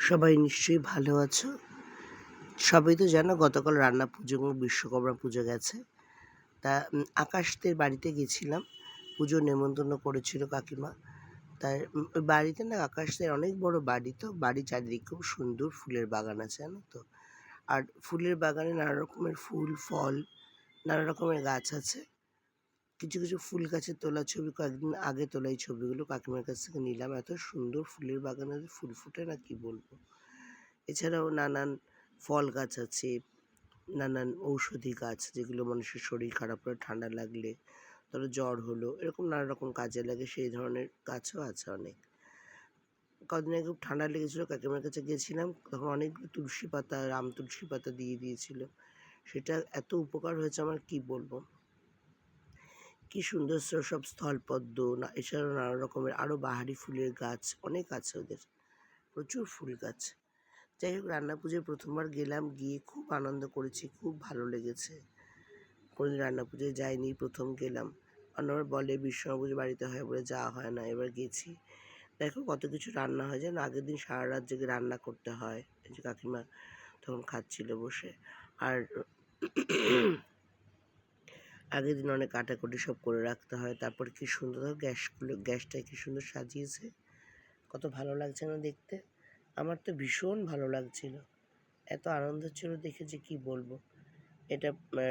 সবাই নিশ্চয়ই ভালো আছো। সবাই তো জানো গতকাল রান্না পুজো এবং বিশ্বকর্মা পুজো গেছে। তা আকাশদের বাড়িতে গেছিলাম, পুজোর নেমন্তন্ন করেছিল কাকিমা। তাই ওই বাড়িতে না, আকাশদের অনেক বড় বাড়ি, তো বাড়ির চারিদিকে খুব সুন্দর ফুলের বাগান আছে জানো তো। আর ফুলের বাগানে নানা রকমের ফুল ফল, নানা রকমের গাছ আছে। কিছু কিছু ফুল গাছের তোলা ছবি কয়েকদিন আগে তোলা, এই ছবিগুলো কাকিমার কাছ থেকে নিলাম। এত সুন্দর ফুলের বাগানে ফুল ফুটে না, কি বলবো। এছাড়াও নানান ফল গাছ আছে, নানান ঔষধি গাছ যেগুলো মানুষের শরীর খারাপ হলে, ঠান্ডা লাগলে, ধরো জ্বর হলো, এরকম নানা রকম কাজে লাগে, সেই ধরনের গাছও আছে অনেক। কদিন আগে খুব ঠান্ডা লেগেছিলো, কাকিমার কাছে গেছিলাম, তখন অনেকগুলো তুলসী পাতা, রাম তুলসী পাতা দিয়ে দিয়েছিল। সেটা এত উপকার হয়েছে আমার, কি বলবো। কি সুন্দর সব স্থলপদ্ম, না এছাড়াও নানা রকমের আরও বাহারি ফুলের গাছ অনেক আছে ওদের, প্রচুর ফুল গাছ। যাই হোক, রান্না পুজোয় প্রথমবার গেলাম, গিয়ে খুব আনন্দ করেছি, খুব ভালো লেগেছে। কোনোদিন রান্না পুজোয় যাইনি, প্রথম গেলাম। অন্যবার বলে বিশ্বকর্মা পুজো বাড়িতে হয় বলে যাওয়া হয় না, এবার গেছি। দেখো কত কিছু রান্না হয়, যেন আগের দিন সারা রাত জেগে রান্না করতে হয়। এই যে কাকিমা তখন খাচ্ছিল বসে। আর আগের দিন অনেক কাটাকুটি সব করে রাখতে হয়। তারপর কি সুন্দর গ্যাসটায় কি সুন্দর সাজিয়েছে, কত ভালো লাগছে না দেখতে। আমার তো ভীষণ ভালো লাগছিল, এত আনন্দ ছিল দেখে যে কি বলবো। এটা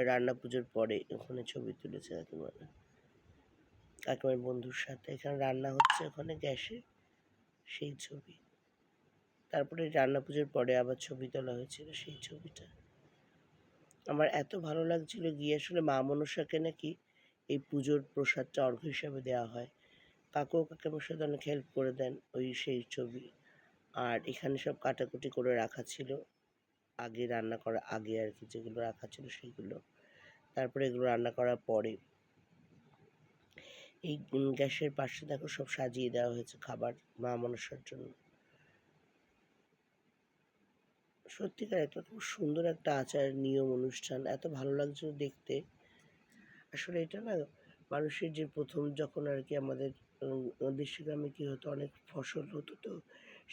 রান্না পুজোর পরে ওখানে ছবি তুলেছে কাকিমার বন্ধুর সাথে, এখানে রান্না হচ্ছে ওখানে গ্যাসে, সেই ছবি। তারপরে রান্না পুজোর পরে আবার ছবি তোলা হয়েছিল, সেই ছবিটা। আমার এত ভালো লাগছিল গিয়ে। আসলে মা মনসাকে নাকি এই পুজোর প্রসাদটা অর্ঘ্য হিসাবে দেওয়া হয়। কাকু কাকিমার সাথে অনেক হেল্প করে দেন, ওই সেই ছবি। আর এখানে সব কাটাকুটি করে রাখা ছিল, আগে রান্না করা আগে আর কি, যেগুলো রাখা ছিল সেইগুলো। তারপরে এগুলো রান্না করার পরে এই গ্যাসের পাশে দেখো সব সাজিয়ে দেওয়া হয়েছে খাবার মা মনসার জন্য। সত্যিকার একটা খুব সুন্দর একটা আচার, নিয়ম, অনুষ্ঠান, এত ভালো লাগছিল দেখতে। আসলে এটা না, মানুষের যে প্রথম যখন আর কি আমাদের দেশে গ্রামে কী হতো, অনেক ফসল হতো, তো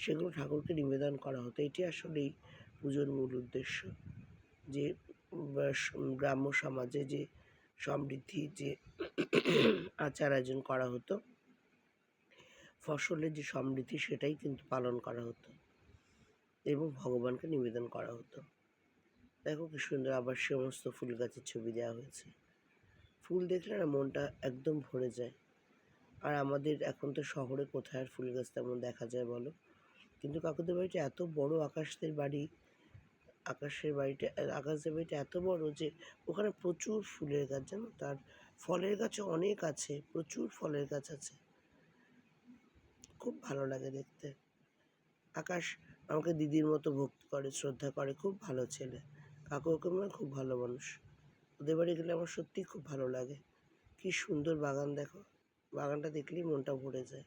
সেগুলো ঠাকুরকে নিবেদন করা হতো। এটি আসলেই পুজোর মূল উদ্দেশ্য, যে গ্রাম্য সমাজে যে সমৃদ্ধি, যে আচার আয়োজন করা হতো, ফসলের যে সমৃদ্ধি সেটাই কিন্তু পালন করা হতো এবং ভগবানকে নিবেদন করা হতো। দেখো কি সুন্দর, আবার সমস্ত ফুল গাছের ছবি দেওয়া হয়েছে। ফুল দেখলে না মনটা একদম ভরে যায়। আর আমাদের এখন তো শহরে কোথায় আর ফুল গাছ তেমন দেখা যায় বলো। কিন্তু কাকুদের বাড়িটা এত বড়, আকাশদের বাড়িটা এত বড় যে ওখানে প্রচুর ফুলের গাছ জানো, তার ফলের গাছও অনেক আছে, প্রচুর ফলের গাছ আছে। খুব ভালো লাগে দেখতে। আকাশ আমাকে দিদির মতো ভক্তি করে, শ্রদ্ধা করে, খুব ভালো ছেলে। কাকু কাকিমা খুব ভালো মানুষ। ওদের বাড়ি গেলে আমার সত্যিই খুব ভালো লাগে। কি সুন্দর বাগান দেখো, বাগানটা দেখলেই মনটা ভরে যায়।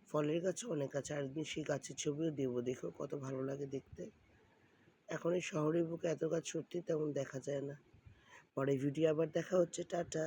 ফলের গাছও অনেক আছে, আর একদিন সেই গাছের ছবিও দেবো, দেখো কত ভালো লাগে দেখতে। এখন এই শহরের বুকে এত গাছ সত্যি তেমন দেখা যায় না। পরে ভিডিও আবার দেখা হচ্ছে, টাটা।